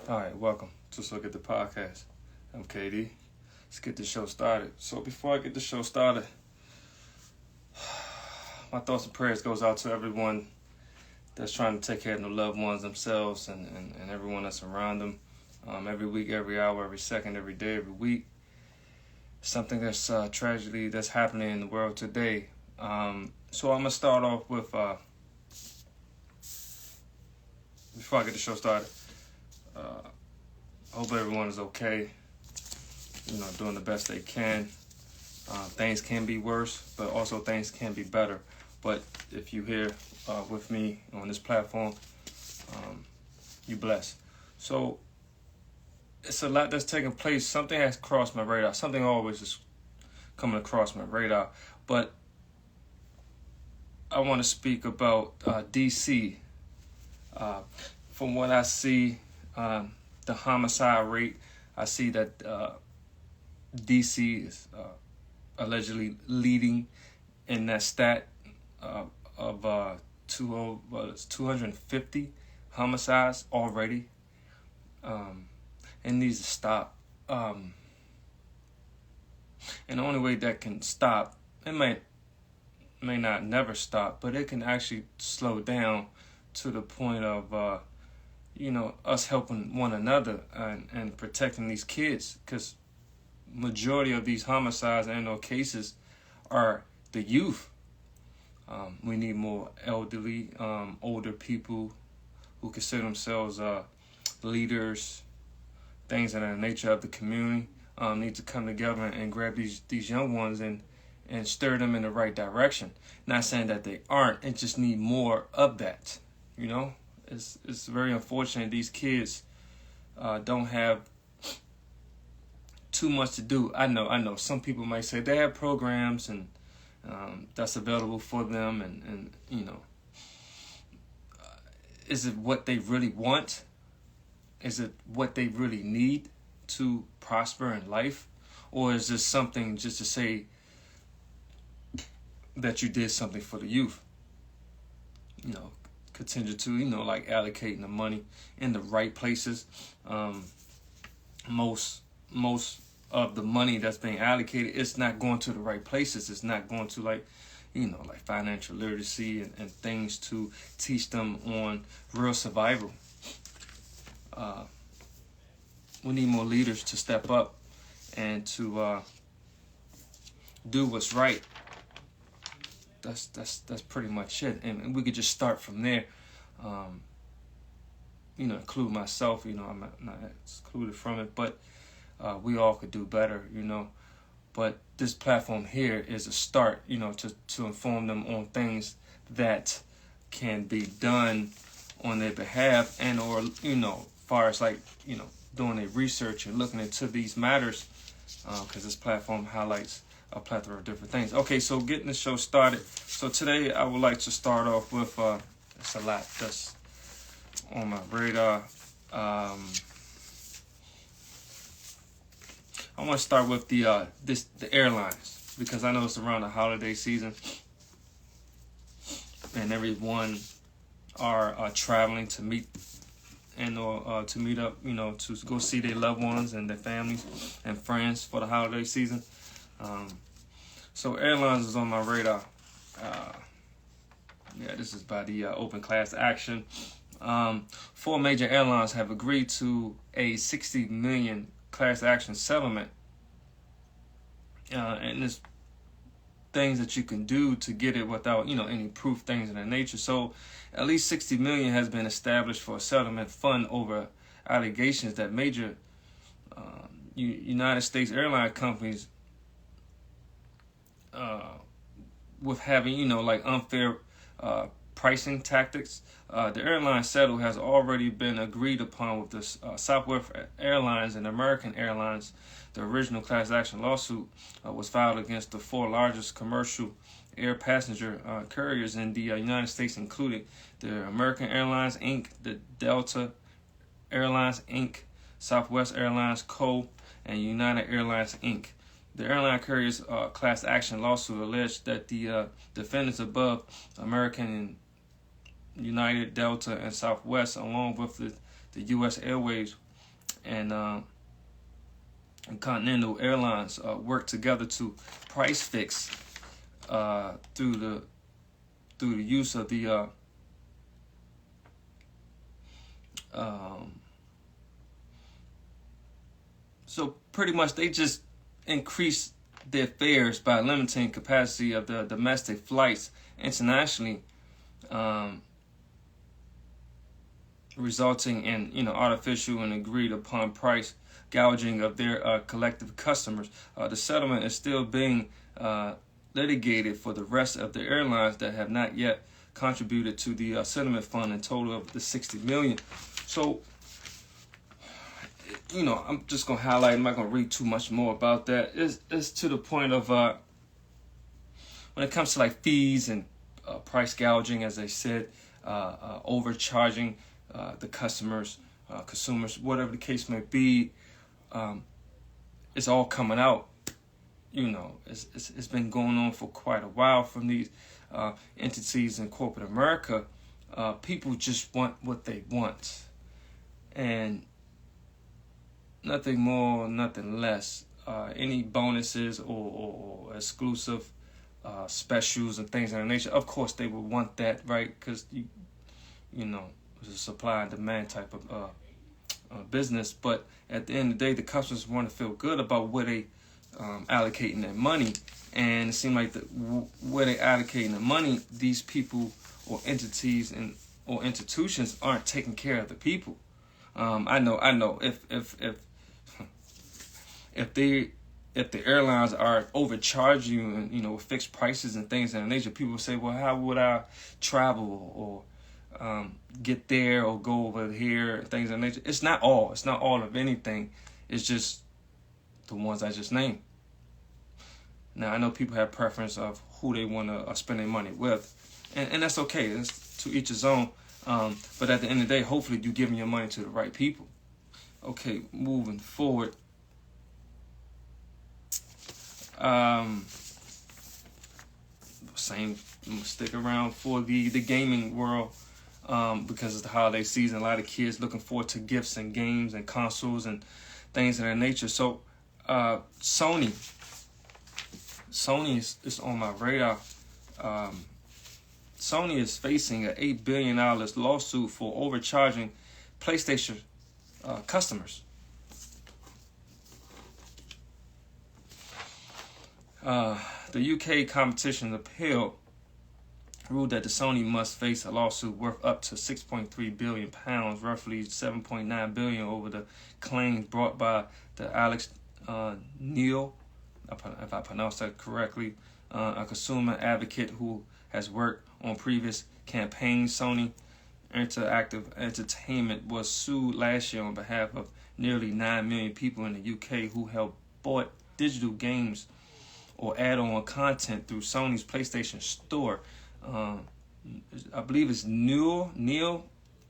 All right, welcome to So Get the Podcast. I'm KD. Let's get the show started. So before I get the show started, my thoughts and prayers goes out to everyone that's trying to take care of their loved ones themselves and everyone that's around them. Every week, every hour, every second, every day, every week. Something that's tragedy that's happening in the world today. So I'm going to start off with, before I get the show started, I hope everyone is okay, doing the best they can. Things can be worse, but also things can be better. But if you're here with me on this platform, you blessed. So it's a lot that's taking place. Something has crossed my radar. Something always is coming across my radar. But I want to speak about DC. From what I see, the homicide rate, I see that DC is allegedly leading in that stat of 250 homicides already. It needs to stop. And the only way that can stop, it may not never stop, but it can actually slow down to the point of us helping one another and protecting these kids, because majority of these homicides and or cases are the youth. We need more elderly, older people who consider themselves leaders, things in the nature of the community, need to come together and grab these young ones and stir them in the right direction. Not saying that they aren't, it just need more of that, It's very unfortunate these kids don't have too much to do. I know. Some people might say they have programs and that's available for them, and is it what they really want? Is it what they really need to prosper in life? Or is this something just to say that you did something for the youth? Contingent to, like allocating the money in the right places. Most of the money that's being allocated, it's not going to the right places. It's not going to like financial literacy and things to teach them on real survival. We need more leaders to step up and to do what's right. That's pretty much it, and we could just start from there. Include myself. I'm not excluded from it, but we all could do better. But this platform here is a start. To inform them on things that can be done on their behalf, and or far as doing their research and looking into these matters, because this platform highlights a plethora of different things. Okay, so getting the show started. So today I would like to start off with it's a lot that's on my radar. I want to start with the airlines, because I know it's around the holiday season and everyone are traveling to meet and or to meet up, to go see their loved ones and their families and friends for the holiday season. So Airlines is on my radar. This is by the open class action. 4 major airlines have agreed to a $60 million class action settlement. And there's things that you can do to get it without, any proof, things of that nature. So at least $60 million has been established for a settlement fund over allegations that major United States airline companies with having, unfair pricing tactics. The airline settle has already been agreed upon with the Southwest Airlines and American Airlines. The original class action lawsuit was filed against the 4 largest commercial air passenger carriers in the United States, including the American Airlines, Inc., the Delta Airlines, Inc., Southwest Airlines Co., and United Airlines, Inc. The airline carriers' class action lawsuit alleged that the defendants above, American and United, Delta, and Southwest, along with the U.S. Airways, and Continental Airlines worked together to price fix through the use of the so pretty much they just increased their fares by limiting capacity of the domestic flights internationally, resulting in artificial and agreed upon price gouging of their collective customers. The settlement is still being litigated for the rest of the airlines that have not yet contributed to the settlement fund, in total of the $60 million. So, I'm just gonna highlight. I'm not gonna read too much more about that. It's to the point of when it comes to like fees and price gouging, as I said, overcharging the customers, consumers, whatever the case may be. It's all coming out. It's been going on for quite a while from these entities in corporate America. People just want what they want, and nothing more, nothing less. Any bonuses or exclusive specials and things of that nature, of course they would want that, right? Because it's a supply and demand type of business. But at the end of the day, the customers want to feel good about where they allocating their money, and it seems like where they allocating the money, these people or entities or institutions aren't taking care of the people. I know if the airlines are overcharging you and with fixed prices and things of that nature, people say, well, how would I travel or get there or go over here, things of that nature. It's not all of anything. It's just the ones I just named. Now, I know people have preference of who they want to spend their money with, and that's okay. It's to each his own. But at the end of the day, hopefully you're giving your money to the right people. Okay, moving forward. Stick around for the gaming world, because it's the holiday season. A lot of kids looking forward to gifts and games and consoles and things of that nature. So Sony is on my radar. Sony is facing an $8 billion lawsuit for overcharging PlayStation customers. The UK Competition Appeal ruled that the Sony must face a lawsuit worth up to £6.3 billion, roughly $7.9 billion, over the claims brought by the Alex Neil, if I pronounced that correctly, a consumer advocate who has worked on previous campaigns. Sony Interactive Entertainment was sued last year on behalf of nearly 9 million people in the UK who have bought digital games or add-on content through Sony's PlayStation Store. I believe it's Neil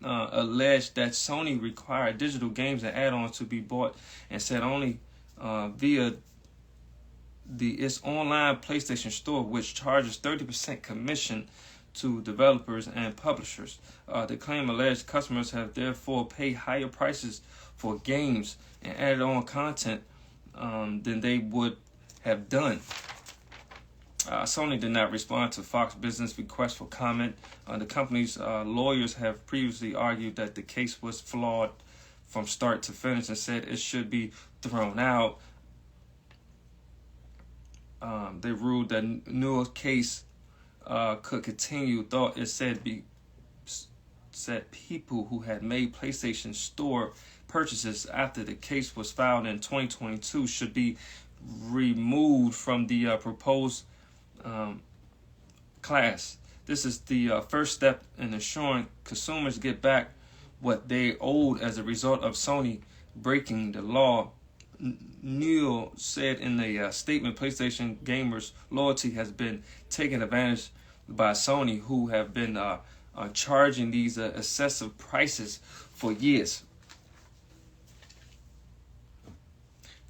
alleged that Sony required digital games and add-ons to be bought and said only via its online PlayStation Store, which charges 30% commission to developers and publishers. The claim alleged customers have therefore paid higher prices for games and added-on content than they would have done. Sony did not respond to Fox Business' request for comment. The company's lawyers have previously argued that the case was flawed from start to finish and said it should be thrown out. They ruled that Newell's case could continue, thought it said people who had made PlayStation Store purchases after the case was filed in 2022 should be removed from the proposed class. This is the first step in ensuring consumers get back what they owed as a result of Sony breaking the law. Neil said in a statement, PlayStation gamers' loyalty has been taken advantage by Sony, who have been charging these excessive prices for years.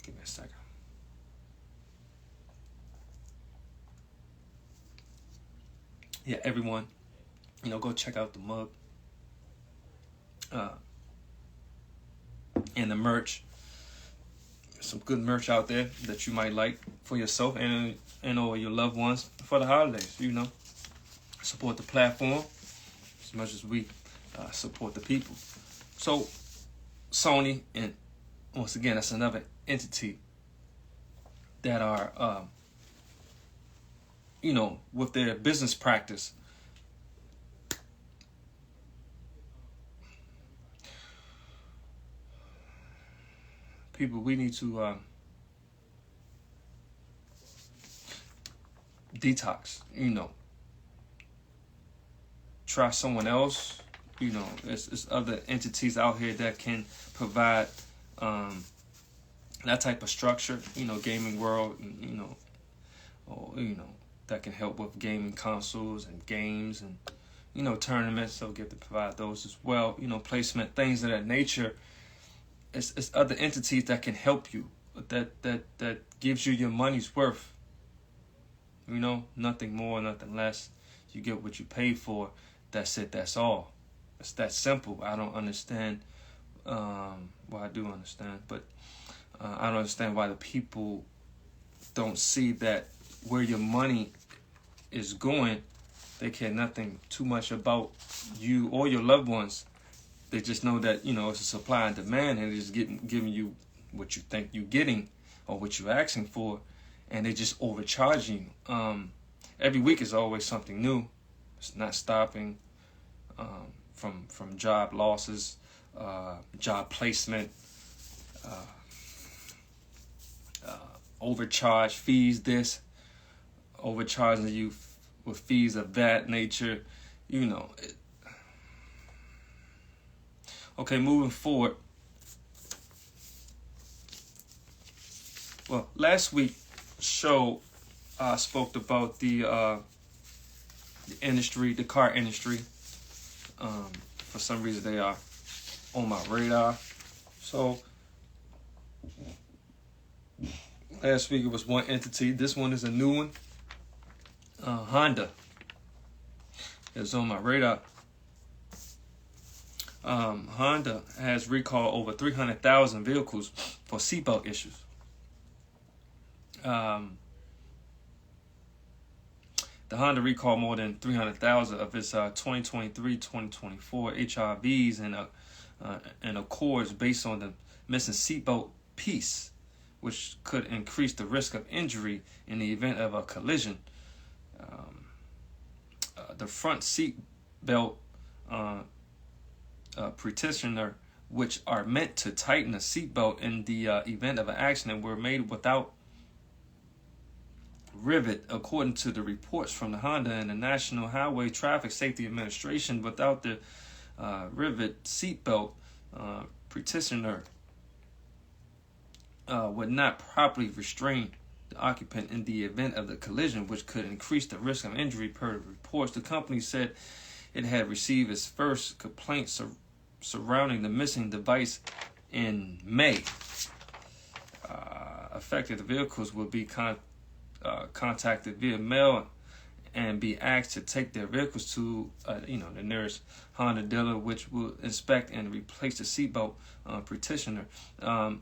Give me a second. Yeah, everyone, go check out the mug. and the merch. Some good merch out there that you might like for yourself and or your loved ones for the holidays. Support the platform as much as we support the people. So Sony, and once again, that's another entity that are with their business practice, people, we need to detox, try someone else. There's other entities out here that can provide that type of structure, gaming world, or, that can help with gaming consoles and games and, tournaments. So get to provide those as well, placement, things of that nature. It's other entities that can help you, that gives you your money's worth. Nothing more, nothing less. You get what you pay for. That's it. That's all. It's that simple. I don't understand. Well, I do understand, but I don't understand why the people don't see that where your money is going. They care nothing too much about you or your loved ones. They just know that, it's a supply and demand, and they're just giving you what you think you're getting or what you're asking for, and they just overcharging you. Every week is always something new. It's not stopping. From job losses, job placement, overcharge fees, overcharging you with fees of that nature, Okay, moving forward. Well, last week's show spoke about the industry, the car industry. For some reason, they are on my radar. So last week it was one entity. This one is a new one. Honda is on my radar. Honda has recalled over 300,000 vehicles for seatbelt issues. The Honda recalled more than 300,000 of its 2023-2024 HRVs and Accords based on the missing seatbelt piece, which could increase the risk of injury in the event of a collision. The front seat belt pretensioner, which are meant to tighten the seatbelt in the event of an accident, were made without rivet, according to the reports from the Honda and the National Highway Traffic Safety Administration. Without the rivet seatbelt pretensioner would not properly restrain the occupant in the event of the collision, which could increase the risk of injury. Per the reports, the company said it had received its first complaints surrounding the missing device in May. Affected vehicles will be contacted via mail and be asked to take their vehicles to the nearest Honda dealer, which will inspect and replace the seatbelt pretensioner,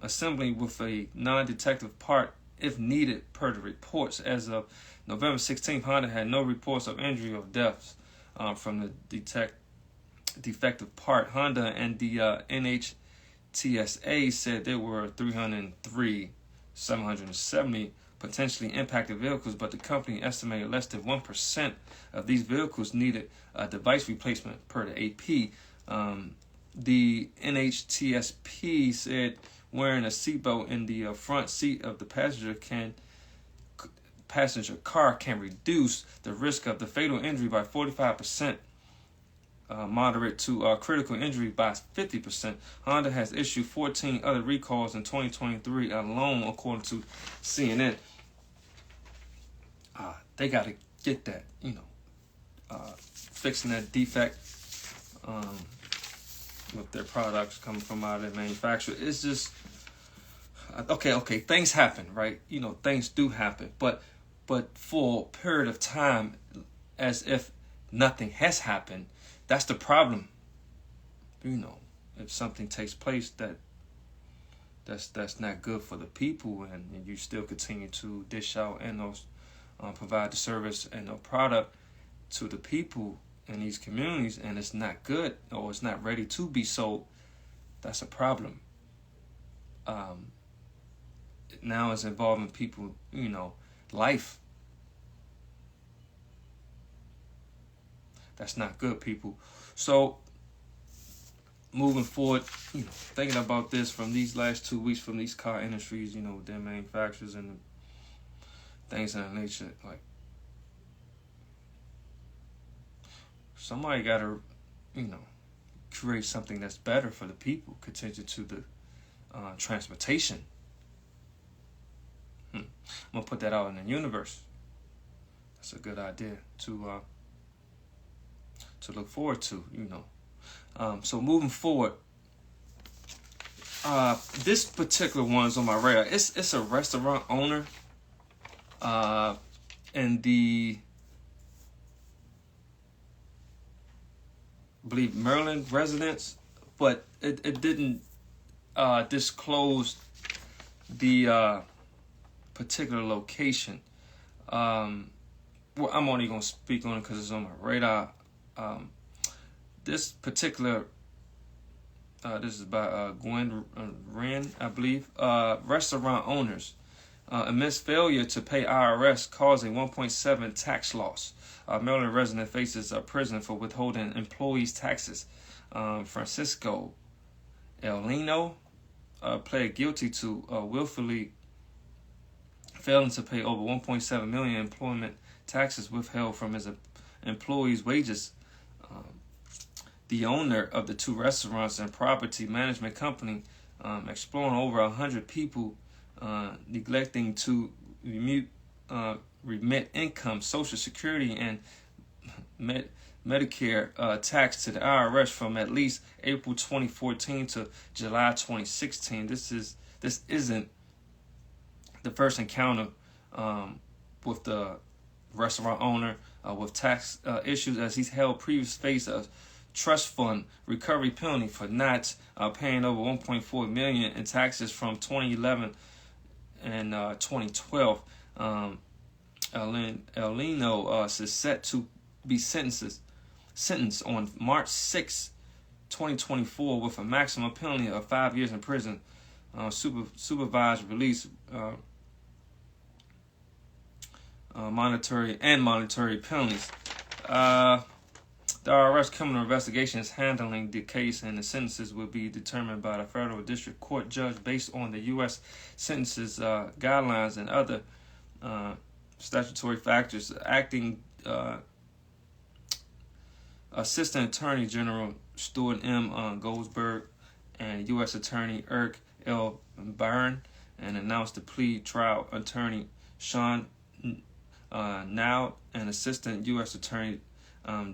assembling with a non-detective part if needed. Per the reports, as of November 16th, Honda had no reports of injury or deaths from the defective part. Honda and the NHTSA said there were 303,770 potentially impacted vehicles, but the company estimated less than 1% of these vehicles needed a device replacement. Per the AP, the NHTSP said wearing a seatbelt in the front seat of the passenger car can reduce the risk of the fatal injury by 45%, moderate to critical injury by 50%. Honda has issued 14 other recalls in 2023 alone, according to CNN. They got to get that, fixing that defect with their products coming from out of their manufacturer. It's just, okay, things happen, right? Things do happen, but for a period of time, as if nothing has happened, that's the problem. If something takes place that that's not good for the people, and you still continue to dish out and those provide the service and the product to the people in these communities, and it's not good or it's not ready to be sold. That's a problem. Now it's involving people, life. That's not good, people. So moving forward, thinking about this from these last 2 weeks from these car industries, their manufacturers and things of that nature, like somebody got to, create something that's better for the people, contingent to the transportation. I'm gonna put that out in the universe. That's a good idea to look forward to, So moving forward, this particular one's on my radar. It's a restaurant owner, in the, I believe, Maryland residence, but it didn't disclose the particular location. Well, I'm only gonna speak on it because it's on my radar. This particular, this is by Gwen Wren, I believe. Restaurant owners, amidst failure to pay IRS causing 1.7 tax loss. Maryland resident faces prison for withholding employees' taxes. Francisco Elino pled guilty to willfully failing to pay over 1.7 million employment taxes withheld from his employees' wages. The owner of the two restaurants and property management company, exploring over 100 people, neglecting to remit income, Social Security, and Medicare tax to the IRS from at least April 2014 to July 2016. This isn't the first encounter with the restaurant owner with tax issues, as he's held previous phase of trust fund recovery penalty for not paying over 1.4 million in taxes from 2011 and 2012. Elino is set to be sentenced on March 6, 2024, with a maximum penalty of 5 years in prison, supervised release, monetary penalties. The IRS criminal investigation is handling the case, and the sentences will be determined by the federal district court judge based on the U.S. sentences guidelines and other statutory factors. Acting Assistant Attorney General Stuart M. Goldsberg and U.S. Attorney Eric L. Byrne, and announced the plea trial attorney Sean Now and Assistant U.S. Attorney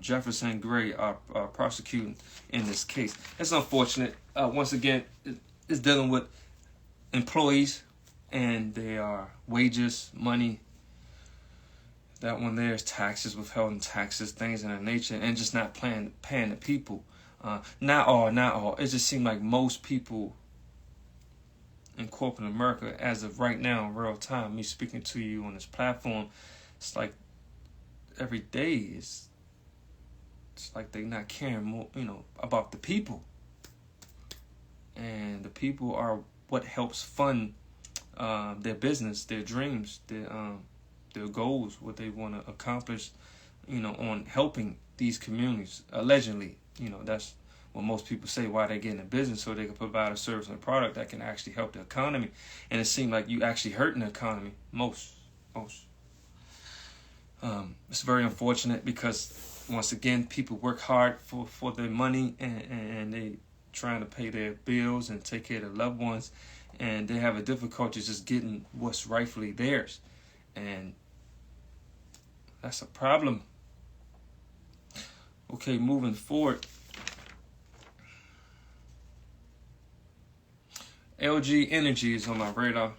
Jefferson Gray are prosecuting in this case. It's unfortunate. Once again, it's dealing with employees and their wages, money. That one there is taxes, withholding taxes, things of that nature, and just not paying the people. Not all. It just seems like most people in corporate America, as of right now, in real time, me speaking to you on this platform, it's like every day it's like they're not caring more, about the people. And the people are what helps fund their business, their dreams, their goals, what they want to accomplish, on helping these communities. Allegedly, that's what most people say, why they get in business, so they can provide a service and a product that can actually help the economy. And it seems like you actually hurting the economy, most. It's very unfortunate because, once again, people work hard for their money and they trying to pay their bills and take care of their loved ones, and they have a difficulty just getting what's rightfully theirs. And that's a problem. Okay, moving forward. LG Energy is on my radar.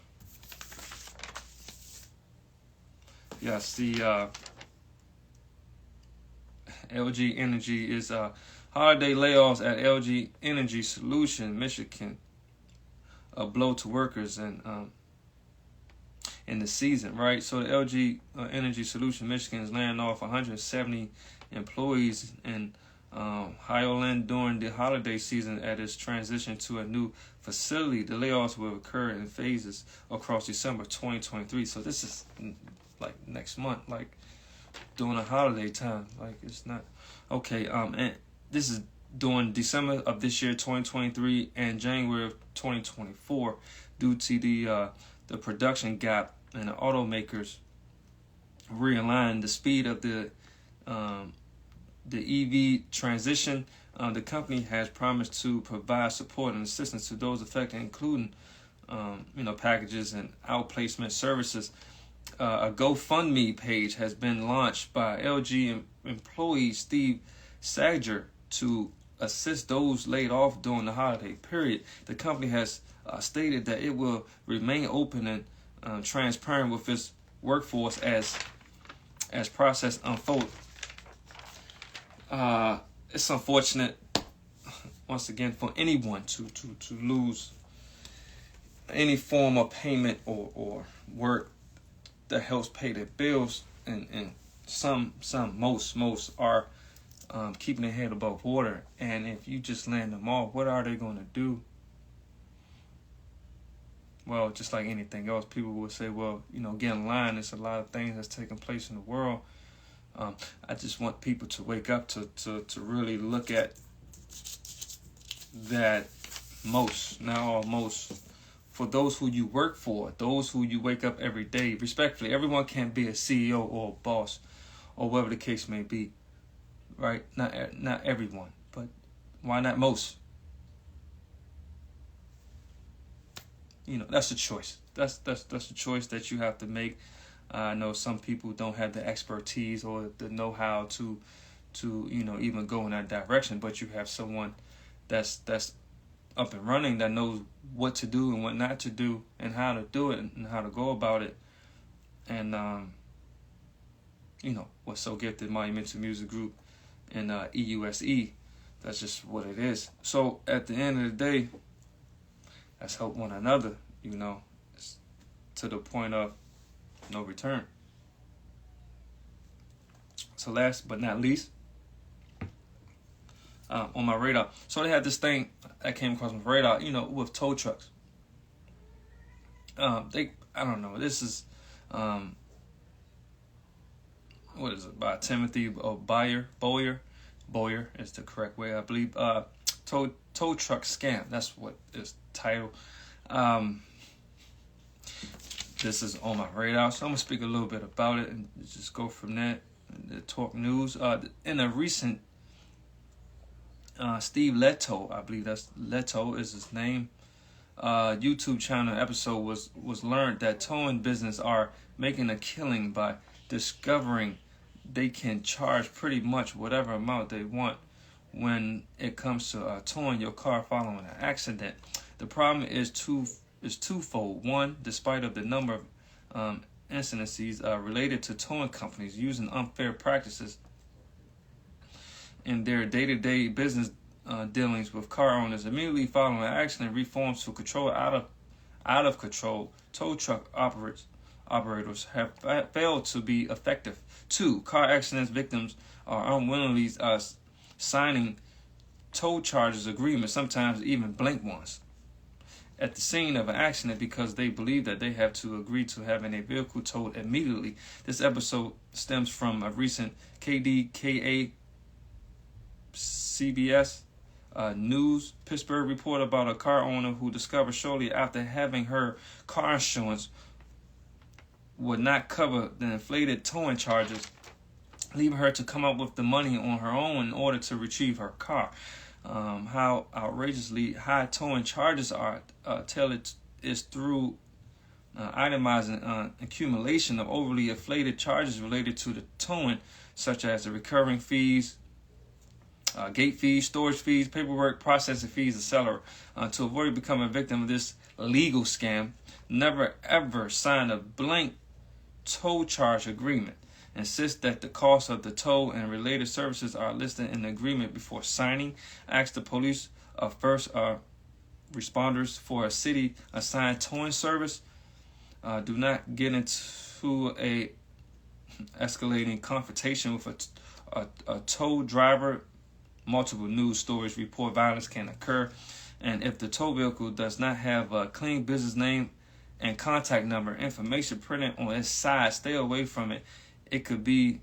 Yes, the LG Energy is holiday layoffs at LG Energy Solution, Michigan. a blow to workers and in the season, right? So the LG Energy Solution Michigan is laying off 170 employees in Highland during the holiday season at its transition to a new facility. The layoffs will occur in phases across December 2023. So this is like next month, like during the holiday time. Like it's not okay. And this is during December of this year, 2023, and January of 2024, due to the production gap and the automakers realign the speed of the EV transition. The company has promised to provide support and assistance to those affected, including packages and outplacement services. A GoFundMe page has been launched by LG employee Steve Sager to assist those laid off during the holiday period. The company has stated that it will remain open and transparent with its workforce as process unfold. It's unfortunate, once again, for anyone to lose any form of payment or work that helps pay their bills, and most are keeping their head above water. And if you just land them off, what are they going to do? Well, just like anything else, people will say, well, get in line. There's a lot of things that's taking place in the world. I just want people to wake up to really look at that most, for those who you work for, those who you wake up every day. Respectfully, everyone can't be a CEO or a boss or whatever the case may be, right? Not everyone, but why not most? That's a choice. That's a choice that you have to make. I know some people don't have the expertise or the know-how to even go in that direction, but you have someone that's up and running that knows what to do and what not to do and how to do it and how to go about it. And what's so gifted, Monumental Music Group and EUSE. That's just what it is. So at the end of the day, let's help one another, to the point of no return. So last but not least, on my radar. So they had this thing that came across my radar, with tow trucks. I don't know. This is, what is it, by Timothy Boyer is the correct way, I believe. Tow truck scam. That's what is titled. This is on my radar, so I'm gonna speak a little bit about it and just go from there. The talk news. In a recent Steve Leto, I believe that's Leto is his name, YouTube channel episode was learned that towing business are making a killing by discovering they can charge pretty much whatever amount they want when it comes to towing your car following an accident. The problem is twofold. One, despite of the number of incidences related to towing companies using unfair practices in their day-to-day business dealings with car owners immediately following an accident, reforms to control out of control tow truck operators have failed to be effective. Two, car accidents victims are unwillingly signing tow charges agreements, sometimes even blank ones, at the scene of an accident because they believe that they have to agree to having a vehicle towed immediately. This episode stems from a recent KDKA CBS News Pittsburgh report about a car owner who discovered shortly after having her car insurance would not cover the inflated towing charges, leaving her to come up with the money on her own in order to retrieve her car. How outrageously high towing charges are tailored is through itemizing accumulation of overly inflated charges related to the towing, such as the recurring fees, gate fees, storage fees, paperwork, processing fees, etc. To avoid becoming a victim of this legal scam, never ever sign a blank tow charge agreement. Insist that the cost of the tow and related services are listed in the agreement before signing. Ask the police first responders for a city assigned towing service. Do not get into a escalating confrontation with a tow driver. Multiple news stories report violence can occur, and if the tow vehicle does not have a clean business name and contact number information printed on its side, stay away from it. It could be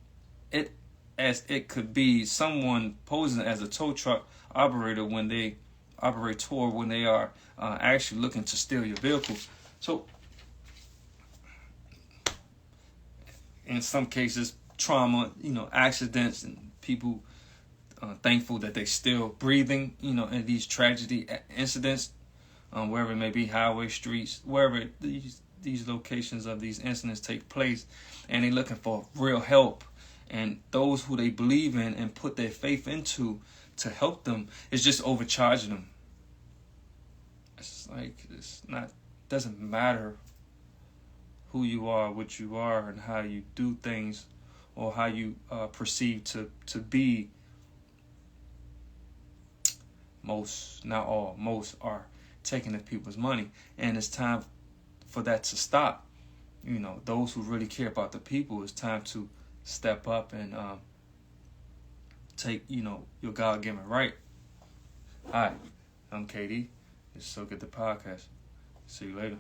someone posing as a tow truck operator when they are actually looking to steal your vehicle. So in some cases, trauma, accidents, and people thankful that they still breathing, in these tragedy incidents, wherever it may be, highway, streets, wherever these locations of these incidents take place, and they're looking for real help, and those who they believe in and put their faith into to help them is just overcharging them. Doesn't matter who you are, what you are, and how you do things, or how you perceive to be. Most, not all, most are taking the people's money, and it's time for that to stop. Those who really care about the people, it's time to step up and take, your God-given right. Hi, I'm KD. This is So Good the Podcast. See you later.